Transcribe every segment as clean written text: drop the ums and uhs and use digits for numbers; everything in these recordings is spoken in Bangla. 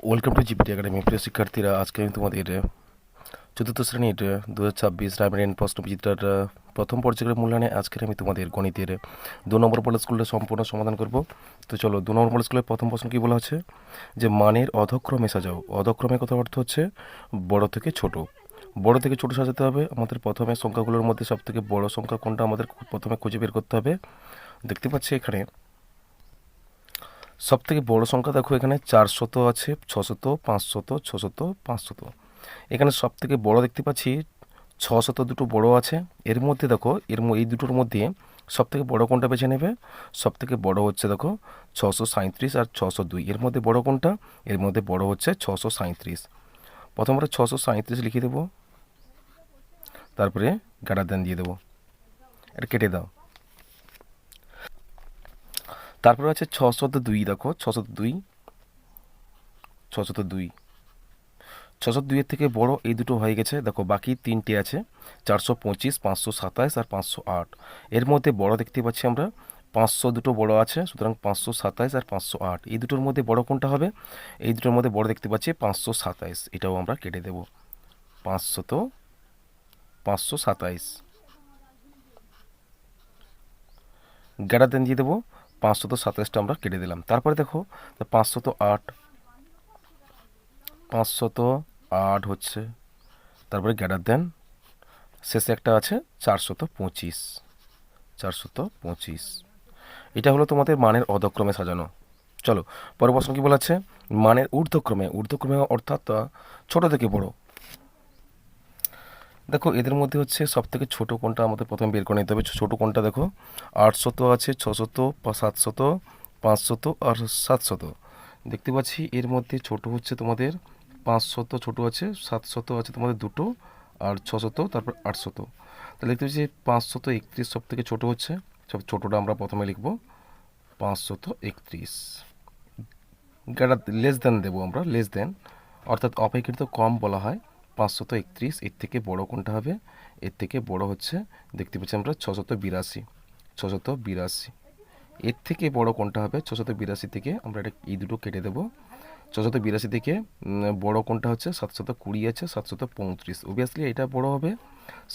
Welcome to GPT academy. প্রিয় শিক্ষার্থীরা, আজকে আমি তোমাদের চতুর্থ শ্রেণীর 2026 রাইমেন প্রশ্নবিচিত্রার প্রথম পর্যায়ের মূল্যায়নে আজকের আমি তোমাদের গণিতের 2 নম্বর পল স্কুলটা সম্পূর্ণ সমাধান করব। তো চলো, 2 নম্বর পল স্কুলের প্রথম প্রশ্ন কী বলা আছে যে মানের অধক্রমে সাজাও। অধক্রমে কথা অর্থ হচ্ছে বড় থেকে ছোট। বড় থেকে ছোট সাজাতে হবে। আমাদের প্রথমে সংখ্যাগুলোর মধ্যে সবথেকে বড় সংখ্যা কোনটা আমাদের প্রথমে খুঁজে বের করতে হবে। দেখতে পাচ্ছি এখানে সবথেকে বড় সংখ্যা দেখো, এখানে 400 আছে, 600, 500, 600, 500। এখানে সবথেকে বড় দেখতে পাচ্ছি 600, দুটো বড় আছে। এর মধ্যে দেখো এই দুটোর মধ্যে সবথেকে বড় কোনটা বেছে নেবে? সবথেকে বড় হচ্ছে দেখো 637 আর 602। এর মধ্যে বড় কোনটা? এর মধ্যে বড় হচ্ছে 637। প্রথমে আমরা 637 লিখে দেবো, তারপরে গাড়াদান দিয়ে দেবো, এটা কেটে দাও। তারপরে আছে 602। দেখো 602, 602, 602-এর থেকে বড় এই দুটো হয়ে গেছে। দেখো বাকি তিনটে আছে, 425, 527 আর 508। এর মধ্যে বড় দেখতে পাচ্ছি আমরা 500, দুটো বড় আছে, সুতরাং 527 আর 508। এই দুটোর মধ্যে বড় কোনটা হবে? এই দুটোর মধ্যে বড় দেখতে পাচ্ছি 527, এটাও আমরা কেটে দেব। 527 গ্যাডার দিয়ে দেবো, 527টা আমরা কেটে দিলাম। তারপরে দেখো 508, 508 হচ্ছে, তারপরে গ্যাডার দেন, শেষে একটা আছে 425, 425। এটা হলো তোমাদের মানের অধক্রমে সাজানো। চলো পরের প্রশ্ন কী বলা আছে? মানের ঊর্ধ্বক্রমে। ঊর্ধ্বক্রমে অর্থাৎ ছোট থেকে বড়। দেখো এদের মধ্যে হচ্ছে সব থেকে ছোটো কোনটা আমাদের প্রথমে বের করে নিতে হবে। ছোটো কোনটা? দেখো 800 আছে, 600, 700, 500 আর 700। দেখতে পাচ্ছি এর মধ্যে ছোট হচ্ছে তোমাদের 500, ছোটো আছে, 700 আছে তোমাদের দুটো, আর 600, তারপর 800। তাহলে দেখতে পাচ্ছি 531 সব থেকে ছোটো হচ্ছে। সব ছোটোটা আমরা প্রথমে লিখব 531। গাটা লেস দেন দেবো আমরা, লেস দেন অর্থাৎ অপেক্ষাকৃত কম বলা হয় 531। এর থেকে বড় কোনটা হবে? এর থেকে বড় হচ্ছে দেখতে পাচ্ছি আমরা 682, 682। এর থেকে বড় কোনটা হবে? 682 থেকে আমরা এটা এই দুটো কেটে দেবো। 682 থেকে বড় কোনটা হচ্ছে? 720 আছে, 735। অবভিয়াসলি এটা বড় হবে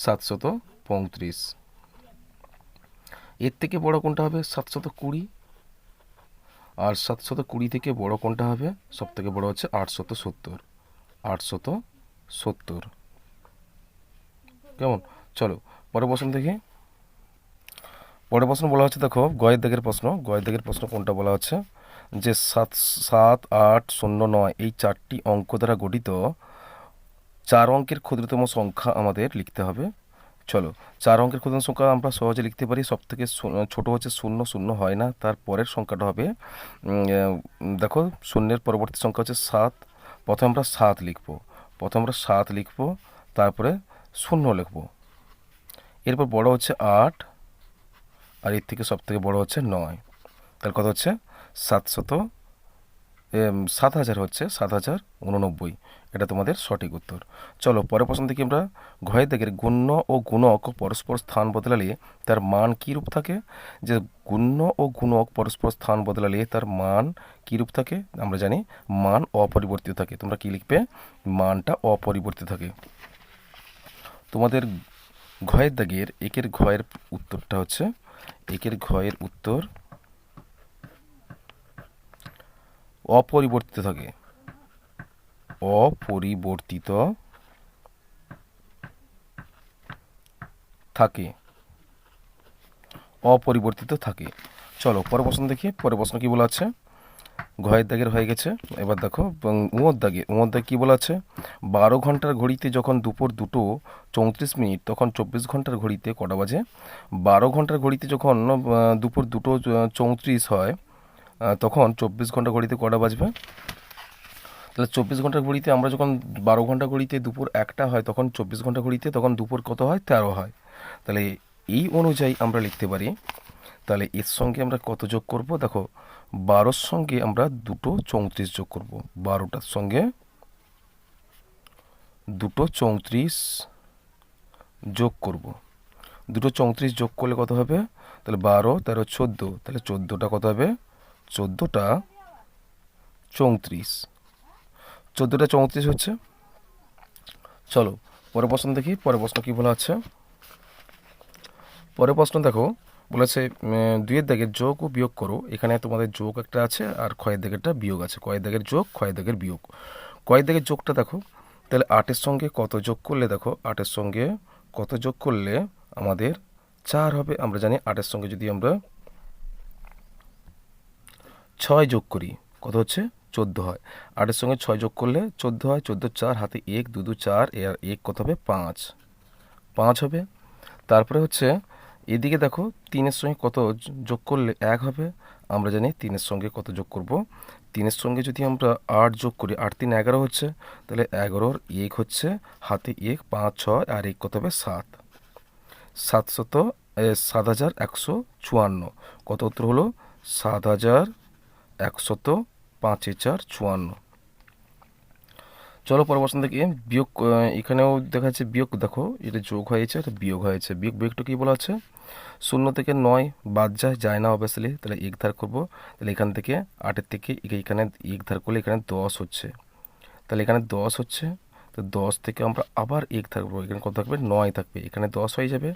735। এর থেকে বড় কোনটা হবে? 720। আর 720 থেকে বড় কোনটা হবে? সব থেকে বড় হচ্ছে 870, 870। কেমন? চলো পরের প্রশ্ন দেখি। পরের প্রশ্ন বলা হচ্ছে, দেখো গয়ের দাগের প্রশ্ন। গয়ের দাগের প্রশ্ন কোনটা বলা হচ্ছে যে 7, 8, 0, 9 এই চারটি অঙ্ক দ্বারা গঠিত 4 অঙ্কের ক্ষুদ্রতম সংখ্যা আমাদের লিখতে হবে। চলো 4 অঙ্কের ক্ষুদ্রতম সংখ্যা আমরা সহজে লিখতে পারি। সব থেকে ছোটো হচ্ছে 0, 0 হয় না, তার পরের সংখ্যাটা হবে দেখো শূন্যের পরবর্তী সংখ্যা হচ্ছে 7। প্রথমে আমরা 7 লিখব, তারপরে 0 লিখব। এরপর বড় হচ্ছে 8, আর এর থেকে সব থেকে বড় হচ্ছে 9। তাহলে কত হচ্ছে? 7,000 হচ্ছে 7,089। এটা তোমাদের সঠিক উত্তর। চলো পরের প্রশ্ন থেকে আমরা ঘয়ের দাগের গুণ্য ও গুণক পরস্পর স্থান বদলালে তার মান কী রূপ থাকে? যে গুণ্য ও গুণক পরস্পর স্থান বদলালে তার মান কী রূপ থাকে? আমরা জানি মান অপরিবর্তিত থাকে। তোমরা কি লিখবে? মানটা অপরিবর্তিত থাকে। তোমাদের ঘয়ের দাগের একের ঘয়ের উত্তরটা হচ্ছে, একের ঘয়ের উত্তর অপরিবর্তিত থাকে, অপরিবর্তিত থাকে, অপরিবর্তিত থাকে। চলো পরের প্রশ্ন দেখি। পরের প্রশ্ন কী বলা আছে? ঘয়ের দাগের হয়ে গেছে। এবার দেখো উমর দাগে কী বলা আছে? 12 ঘন্টার ঘড়িতে যখন দুপুর 2:34 তখন 24 ঘন্টার ঘড়িতে কটা বাজে? 12 ঘন্টার ঘড়িতে যখন দুপুর 2:34 হয়, তখন 24 ঘন্টা ঘড়িতে কটা বাজবে? তাহলে 24 ঘন্টার ঘড়িতে আমরা যখন 12 ঘন্টা ঘড়িতে দুপুর 1টা হয়, তখন 24 ঘন্টা ঘড়িতে তখন দুপুর কত হয়? 13 হয়। তাহলে এই অনুযায়ী আমরা লিখতে পারি। তাহলে এর সঙ্গে আমরা কত যোগ করব? দেখো 12-র সঙ্গে আমরা 2:34 যোগ করব। 12টার সঙ্গে 2:34 যোগ করব। 2:34 যোগ করলে কত হবে? তাহলে 12, 13, 14, তাহলে 14টা কত হবে? 14টা 34, 14টা 34 হচ্ছে। চলো পরের প্রশ্ন দেখি, পরের প্রশ্ন কি বলা আছে। পরের প্রশ্ন দেখো, বলেছে 2-এর দাগের যোগ ও বিয়োগ করো। এখানে তোমাদের যোগ একটা আছে আর ক্ষয়ের দাগেরটা বিয়োগ আছে। ক্ষয়ের দাগের যোগ, ক্ষয়ের দাগের বিয়োগ। ক্ষয়ের দাগের যোগটা দেখো, তাহলে 8-এর সঙ্গে কত যোগ করলে, দেখো 8-এর সঙ্গে কত যোগ করলে আমাদের 4 হবে। আমরা জানি 8-এর সঙ্গে যদি আমরা 6 যোগ করি কত হচ্ছে? 14 হয়। 8-এর সঙ্গে 6 যোগ করলে 14 হয়। 14 4 হাতে 1, 2 2 4, আর 1 কত হবে? 5, 5 হবে। তারপরে হচ্ছে এদিকে দেখো 3-এর সঙ্গে কত যোগ করলে 1 হবে। আমরা জানি 3-এর সঙ্গে কত যোগ করব। 3-এর সঙ্গে যদি আমরা 8 যোগ করি, 8 3 11 হচ্ছে, তাহলে 11-র 1 হচ্ছে, হাতে 1, 5 6, আর 1 কত হবে? 7, 7154। কত উত্তর হলো? 7154। চলো পরের প্রশ্ন দেখি বিয়োগ। এখানেও দেখা যাচ্ছে বিয়োগ, দেখো এটা যোগ হয়েছে, এটা বিয়োগ হয়েছে। বিয়োগটা কী বলা আছে? 0 থেকে 9 বাদ যায় না অবভিয়াসলি, তাহলে 1 ধার করবো। তাহলে এখান থেকে 8-এর থেকে এখানে 1 ধার করলে এখানে 10 হচ্ছে, তাহলে এখানে 10 হচ্ছে। তো 10 থেকে আমরা আবার 1 ধার করবো, এখানে কত থাকবে? 9 থাকবে, এখানে 10 হয়ে যাবে।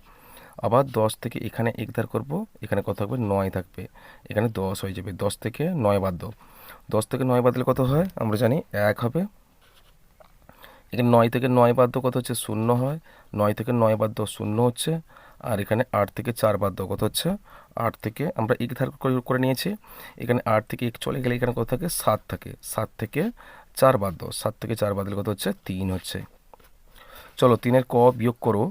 আবার 10 থেকে এখানে 1 ধার করবো, এখানে কত থাকবে? 9 থাকবে, এখানে 10 হয়ে যাবে। 10 থেকে 9 বাদ দাও, 10 থেকে 9 বাদ দিলে কত হয়? আমরা জানি 1 হবে। এখানে 9 থেকে 9 বাদ দাও, কত হচ্ছে? 0 হয়। 9 থেকে 9 বাদ দাও, 0 হচ্ছে। আর এখানে 8 থেকে 4 বাদ দাও, কত হচ্ছে? 8 থেকে আমরা 1 ধার করে নিয়েছি, এখানে 8 থেকে 1 চলে গেলে এখানে কত থাকে? 7 থাকে। 7 থেকে 4 বাদ দাও, 7 থেকে 4 বাদ দিলে কত হচ্ছে? 3 হচ্ছে। চলো 3-এর ক বিয়োগ করো।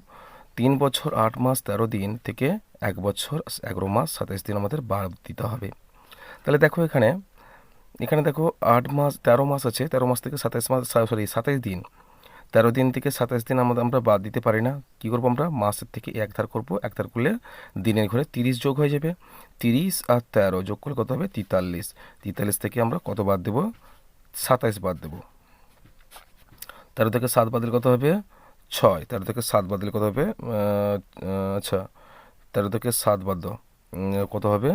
3 বছর 8 মাস 13 দিন থেকে 1 বছর 11 মাস 27 দিন আমাদের বাদ দিতে হবে। তাহলে দেখো এখানে দেখো 8 মাস 13 মাস আছে, 13 মাস থেকে 27 মাস, সরি 27 দিন, 13 দিন থেকে 27 দিন আমরা বাদ দিতে পারি না। কী করবো? আমরা মাসের থেকে 1 ধার করবো, 1 ধার করলে দিনের ঘরে 30 যোগ হয়ে যাবে। 30 আর 13 যোগ করলে কত হবে? 43। 43 থেকে আমরা কত বাদ দেবো? 27 বাদ দেবো। 13 থেকে 7 বাদ দিলে কত হবে? 6। 13 থেকে 7 বাদ দিলে কত হবে? আচ্ছা 13 থেকে 7 বাদ দাও, কত হবে?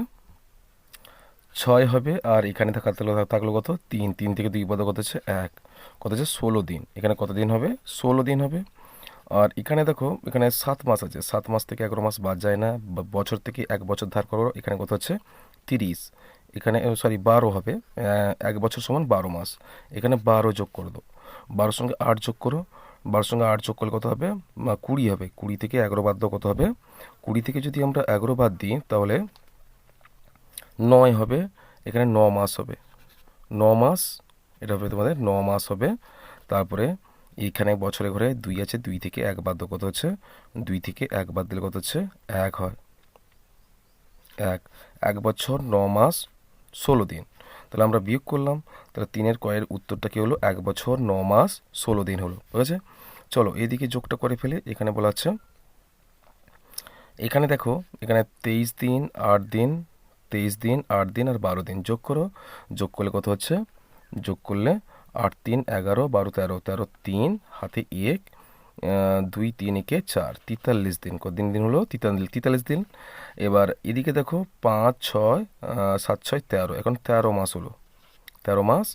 6 হবে। আর এখানে থাকলো কত? 3। 3 থেকে 2 বাদ দাও, কত হচ্ছে? 1। কত হচ্ছে? 16 দিন। এখানে কত দিন হবে? 16 দিন হবে। আর এখানে দেখো এখানে 7 মাস আছে, 7 মাস থেকে 11 মাস বাদ যায় না। বছর থেকে 1 বছর ধার করো, এখানে কত হচ্ছে? 30। এখানে সরি 12 হবে। 1 বছর সমান 12 মাস, এখানে 12 যোগ করে দাও। 12-র সঙ্গে 8 যোগ করো, 12-র সঙ্গে 8 যোগ করলে কত হবে? 20 হবে। 20 থেকে 11 বাদ দাও, কত হবে? 20 থেকে যদি আমরা 11 বাদ দিই তাহলে 9 হবে। এখানে 9 মাস হবে, 9 মাস, এটা হবে তোমাদের 9 মাস হবে। তারপরে এইখানে বছরে ঘরে 2 আছে, 2 থেকে 1 বাদ দাও, কত হচ্ছে? 2 থেকে 1 বাদ দিলে কত হচ্ছে? 1 হয়। 1 বছর 9 মাস 16 দিন। তাহলে আমরা বিয়োগ করলাম, তাহলে 3-এর কয়ের উত্তরটা কী হলো? 1 বছর 9 মাস 16 দিন হলো। ঠিক আছে, চলো এদিকে যোগটা করে ফেলে। এখানে বলা আছে, এখানে দেখো এখানে 23 দিন 8 দিন, 23 দিন 8 দিন আর 12 দিন যোগ করো। যোগ করলে কত হচ্ছে? যোগ করলে 8 3 11 12 13, 13 3 হাতে 1, 2 3 একে 4, 43 দিন। কতদিন দিন হলো? 43 দিন। এবার এদিকে দেখো 5 6 7 6 13, এখন 13 মাস হলো, 13 মাস।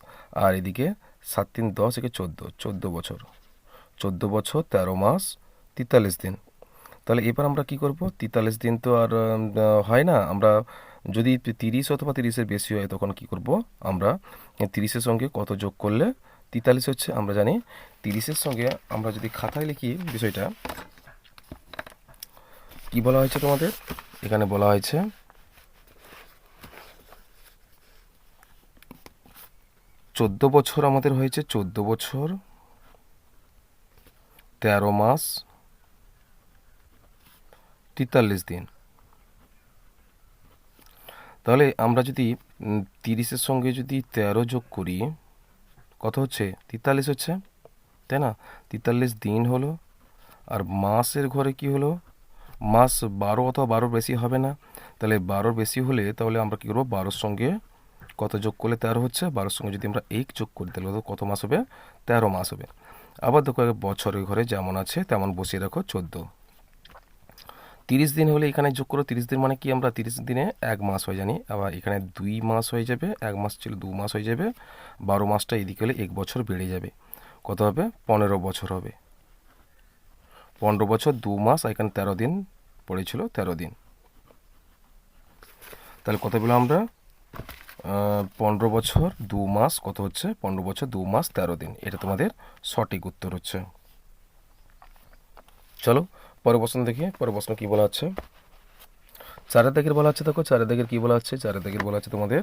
আর এদিকে 7 3 10 একে 14, 14 বছর, 14 বছর 13 মাস 43 দিন। তাহলে এবার আমরা কি করব? 43 দিন তো আর হয় না, আমরা যদি 30 অথবা 30-এর বেশি হয় তখন কি করব? আমরা 30-এর সঙ্গে কত যোগ করলে 43 হচ্ছে? আমরা জানি 30-এর সঙ্গে আমরা যদি খাতায় লিখি বিষয়টা, কি বলা হয়েছে তোমাদের? এখানে বলা হয়েছে 14 বছর আমাদের হয়েছে, 14 বছর 13 মাস 43 দিন। তাহলে আমরা যদি 30-এর সঙ্গে যদি 13 যোগ করি কত হচ্ছে? 43 হচ্ছে, তাই না? 43 দিন হলো। আর মাসের ঘরে কি হলো? মাস 12 অথবা 12 বেশি হবে না। তাহলে 12 বেশি হলে তাহলে আমরা কী করবো? 12-র সঙ্গে কত যোগ করলে 13 হচ্ছে? 12-র সঙ্গে যদি আমরা 1 যোগ করি তাহলে কত মাস হবে? 13 মাস হবে। আবার দেখো বছরের ঘরে যেমন আছে তেমন বসিয়ে রাখো 14। 30 দিন হলে এখানে যোগ করো, 30 দিন মানে কি, আমরা 30 দিনে 1 মাস হয়ে জানি, আবার এখানে 2 মাস হয়ে যাবে, 1 মাস ছিল 2 মাস হয়ে যাবে, 12 মাসটা এদিকে হলে 1 বছর বেড়ে যাবে, কত হবে, 15 বছর হবে। 15 বছর 2 মাস, এখানে 13 দিন পড়েছিল, 13 দিন। তাহলে কত পেলাম আমরা, 15 বছর 2 মাস কত হচ্ছে, 15 বছর 2 মাস 13 দিন। এটা তোমাদের সঠিক উত্তর হচ্ছে। চলো পরের প্রশ্ন দেখি, পরের প্রশ্ন কী বলা হচ্ছে। চারের দাগের বলা হচ্ছে, দেখো চারের দাগের কী বলা হচ্ছে। চারের দাগের বলা হচ্ছে তোমাদের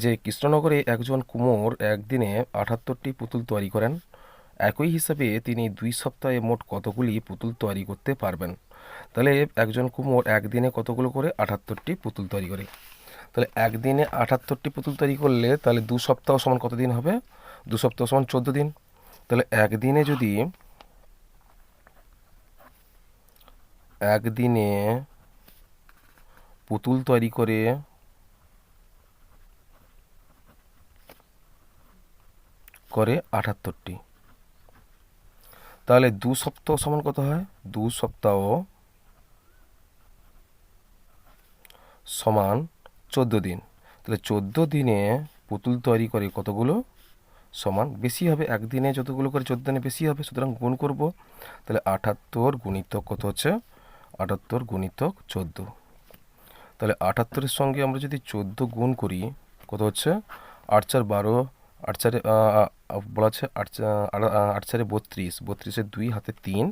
যে কৃষ্ণনগরে একজন কুমোর একদিনে 78টি পুতুল তৈরি করেন। একই হিসাবে তিনি 2 সপ্তাহে মোট কতগুলি পুতুল তৈরি করতে পারবেন। তাহলে একজন কুমোর একদিনে কতগুলো করে, 78টি পুতুল তৈরি করে। তাহলে একদিনে 78টি পুতুল তৈরি করলে তাহলে 2 সপ্তাহ সমান কত দিন হবে, 2 সপ্তাহ সমান 14 দিন। তাহলে একদিনে যদি একদিনে পুতুল তৈরি করে করে 78টি, তাহলে 2 সপ্তাহ সমান কত হয়, 2 সপ্তাহ সমান 14 দিন। তাহলে 14 দিনে পুতুল তৈরি করে কতগুলো, সমান বেশি হবে, একদিনে যতগুলো করে 14 দিনে বেশি হবে, সুতরাং গুণ করব। তাহলে 78 গুণিতক কত হচ্ছে, 78 গুণিতক 14। তাহলে 78-এর সঙ্গে আমরা যদি 14 গুণ করি কত হচ্ছে, 8 4 12, 8 4 বলা আছে 8 8 4 32, 32-এর 2 হাতে 3,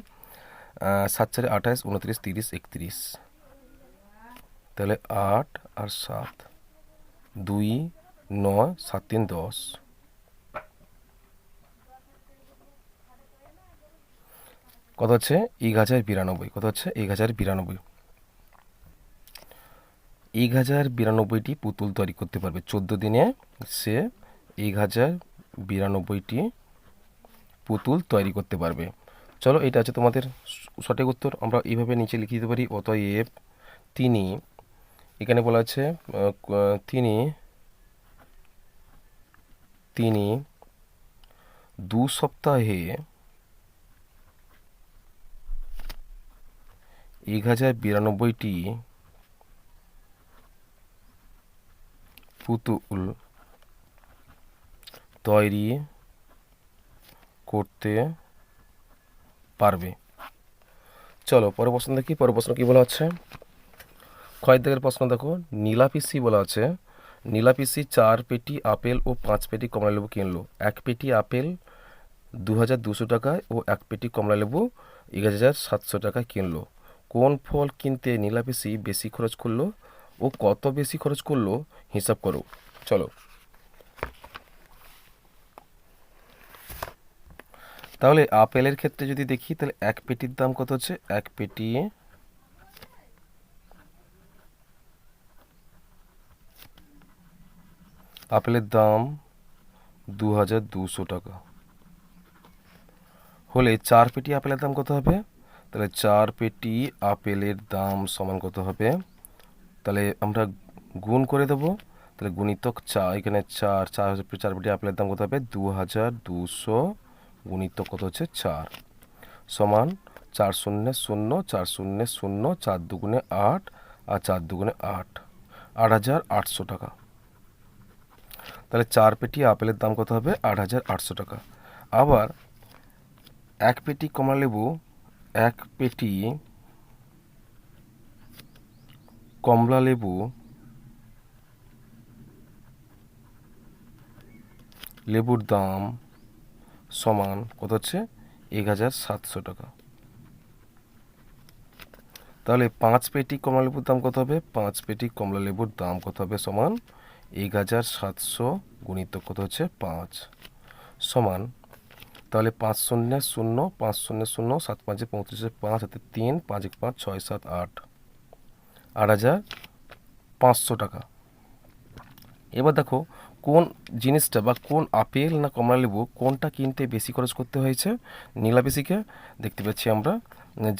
7 4 28, 29 30 31। তাহলে 8 আর 7, 2 9 7 3 10। কত হচ্ছে, 1092। কত হচ্ছে, 1092। 1092টি পুতুল তৈরি করতে পারবে 14 দিনে, সে 1092টি পুতুল তৈরি করতে পারবে। চলো এটা আছে তোমাদের সঠিক উত্তর। আমরা এইভাবে নিচে লিখে দিতে পারি, অতএব তিনি, এখানে বলা আছে তিনি তিনি 2 সপ্তাহে 1092টি পুতুল তৈরি করতে পারবে। চলো পরের প্রশ্ন দেখি, পরের প্রশ্ন কী বলা হচ্ছে। ক্ষয়ের দাগের প্রশ্ন দেখো, নীলাপিসি বলা আছে, নীলাপিসি 4 পেটি আপেল ও 5 পেটি কমলালেবু কিনলো। 1 পেটি আপেল 2200 টাকায় ও 1 পেটি কমলালেবু 1700 টাকায় কিনলো। কোন ফল কিনতে নীলাপিসি বেশি খরচ করলো ও কত বেশি খরচ করলো হিসাব করো। চলো তাহলে আপেলের ক্ষেত্রে যদি দেখি, তাহলে 1 পেটির দাম কত হচ্ছে, 1 পেটি আপেলের দাম 2200 টাকা হলে 4 পেটি আপেলের দাম কত হবে, তাহলে 4 পেটি আপেলের দাম সমান কত হবে, তাহলে আমরা গুণ করে দেবো। তাহলে গুণিতক 4, এখানে 4 4 পেটি আপেলের দাম কত হবে, 2200 গুণিতক কত হচ্ছে 4 সমান 4 0 0 4 0 0, 4 দুগুণে 8 আর 4 দুগুণে 8, 8800 টাকা। তাহলে 4 পেটি আপেলের দাম কত হবে, 8800 টাকা। আবার 1 পেটি কমলালেবু, 1 পেটি কমলালেবু লেবুর দাম সমান কত হচ্ছে, 1700 টাকা। তাহলে 5 পেটি কমলালেবুর দাম কত হবে, 5 পেটি কমলালেবুর দাম কত হবে সমান 1700 গুণিতক কত হচ্ছে 5 সমান, তাহলে 5 0 0 5 0 0, 7 5 35, 5 হাতে 3, 5 1 5 6 7 8, 8500 টাকা। এবার দেখো কোন জিনিসটা বা কোন আপেল না কমলালেবু কোনটা কিনতে বেশি খরচ করতে হয়েছে নীলাপিসিকে। দেখতে পাচ্ছি আমরা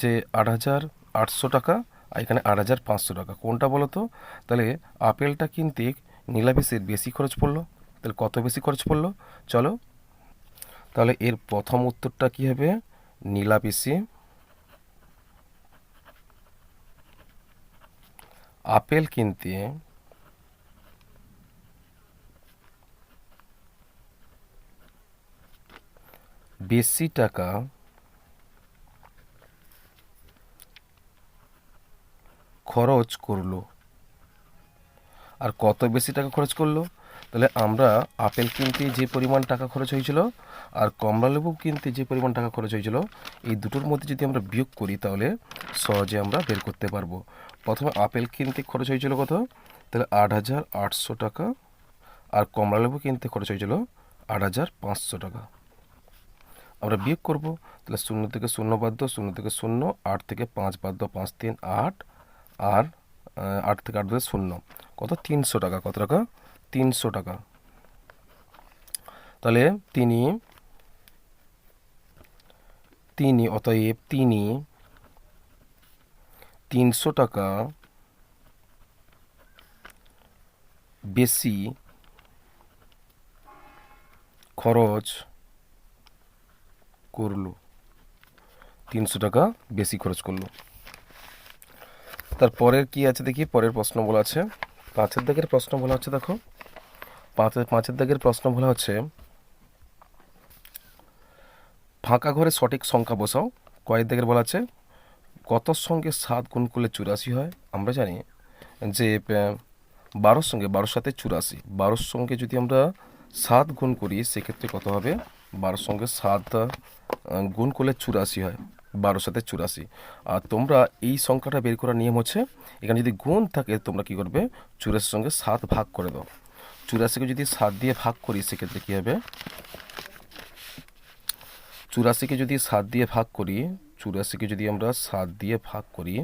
যে 8800 টাকা আর এখানে 8500 টাকা, কোনটা বলো তো। তাহলে আপেলটা কিনতে নীলাপিসির বেশি খরচ পড়লো। তাহলে কত বেশি খরচ পড়লো, চলো তাহলে এর প্রথম উত্তরটা কি হবে, নীলাপিসি আপেল কিনতে বেশি টাকা খরচ করলো। আর কত বেশি টাকা খরচ করলো? তাহলে আমরা আপেল কিনতে যে পরিমাণ টাকা খরচ হয়েছিল আর কমলালেবু কিনতে যে পরিমাণ টাকা খরচ হয়েছিল, এই দুটোর মধ্যে যদি আমরা বিয়োগ করি তাহলে সহজে আমরা বের করতে পারবো। প্রথমে আপেল কিনতে খরচ হয়েছিল কত? তাহলে 8,800 টাকা। আর কমলালেবু কিনতে খরচ হয়েছিল 8,500 টাকা। আমরা বিয়োগ করব, তাহলে 0 থেকে 0 বাদ দাও, 0 থেকে 0, 8 থেকে 5 বাদ দাও, 5 3 8, আর 8 থেকে 8 বাদ 0, কত? 300 টাকা। কত টাকা? 300 টাকা। তাহলে অতএব তিনি 300 টাকা বেশি খরচ করলো। 300 টাকা বেশি খরচ করলো। তারপরের কি আছে দেখি, পরের প্রশ্ন বলা আছে 5-এর দাগের প্রশ্ন বলা হচ্ছে, দেখো 5-এর দাগের প্রশ্ন বলা হচ্ছে ফাঁকা ঘরে সঠিক সংখ্যা বসাও। কয়ের দাগের বলা আছে কতর সঙ্গে 7 গুণ করলে 84 হয়? আমরা জানি যে 12-র সঙ্গে 12-র সাথে 84, 12-র সঙ্গে যদি আমরা 7 গুণ করি সেক্ষেত্রে কত হবে? 12-র সঙ্গে 7 গুণ করলে 84 হয়, 12-র সাথে 84। আর তোমরা এই সংখ্যাটা বের করার নিয়ম হচ্ছে, এখানে যদি গুণ থাকে তোমরা কি করবে? 84-র সঙ্গে 7 ভাগ করে দাও। 84-কে যদি 7 দিয়ে ভাগ করি সেক্ষেত্রে কী হবে? 84-কে যদি 7 দিয়ে ভাগ করি, 84-কে যদি আমরা 7 দিয়ে ভাগ করি,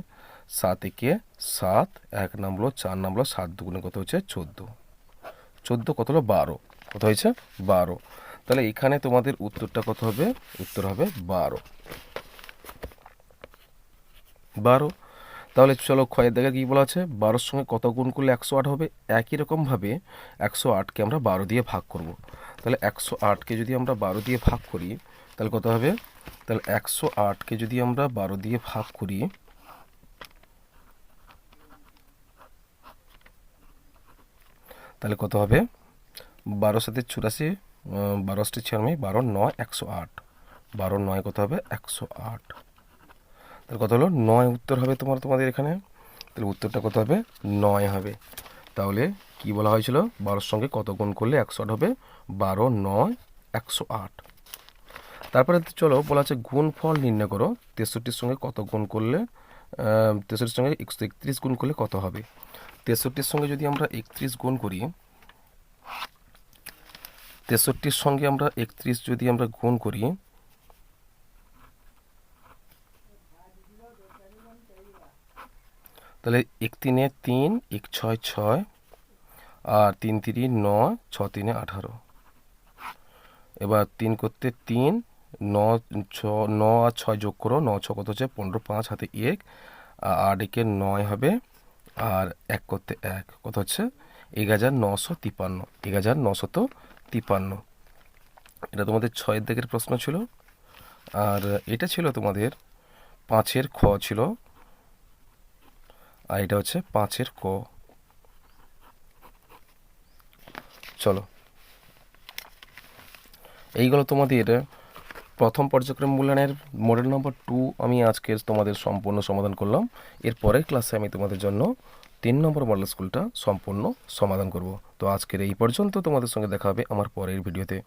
7 একে 7, 1 নামলো, 4 নামলো, 7 দুগুণে কত হচ্ছে? 14। 14 কত হলো? 12। কত হয়েছে? 12। তাহলে এখানে তোমাদের উত্তরটা কত হবে? উত্তর হবে 12। 12। তাহলে চলো ক্ষয়ের দাগে কী বলা আছে? 12-র সঙ্গে কত গুণ করলে 108 হবে? একই রকমভাবে 108-কে আমরা 12 দিয়ে ভাগ করব। তাহলে 108-কে যদি আমরা 12 দিয়ে ভাগ করি তাহলে কত হবে? তাহলে 108-কে যদি আমরা 12 দিয়ে ভাগ করি তাহলে কত হবে? 12 সাথে 84, 12 96, 12 9 108, 12 9 কত হবে? 108। তাহলে কত হলো? 9 উত্তর হবে তোমাদের এখানে। তাহলে উত্তরটা কত হবে? 9 হবে। তাহলে কি বলা হয়েছিল? 12-র সঙ্গে কত গুণ করলে 108 হবে? 12 9 108। তারপরে চলো বলা আছে গুণফল নির্ণয় করো। 63-র সঙ্গে কত গুণ করলে 63-র সঙ্গে 131 গুণ করলে কত হবে? 63-র সঙ্গে যদি আমরা 31 গুণ করি, 63-র সঙ্গে আমরা 31 যদি আমরা গুণ করি তাহলে 1 3 3, 1 6 6, আর 3 3 9, 6 3 18। এবার 3 করতে 3, 9 9 আর 6 যোগ করো, 9 6 কত হচ্ছে? 15, 5 হাতে 1, 8 একে 9 হবে, আর 1 করতে 1 কত হচ্ছে? 1953। 1953। এটা তোমাদের 6-এর দাগের প্রশ্ন ছিল। আর এটা ছিল তোমাদের 5-এর খ ছিল, আর এটা হচ্ছে 5-এর ক। চলো, এইগুলো তোমাদের প্রথম পর্যায়ক্রম মূল্যায়নের মডেল নম্বর 2 আমি আজকের তোমাদের সম্পূর্ণ সমাধান করলাম। এর পরের ক্লাসে আমি তোমাদের জন্য 3 নম্বর মডেল স্কুলটা সম্পূর্ণ সমাধান করব। তো আজকের এই পর্যন্ত, তোমাদের সঙ্গে দেখা হবে আমার পরের ভিডিওতে।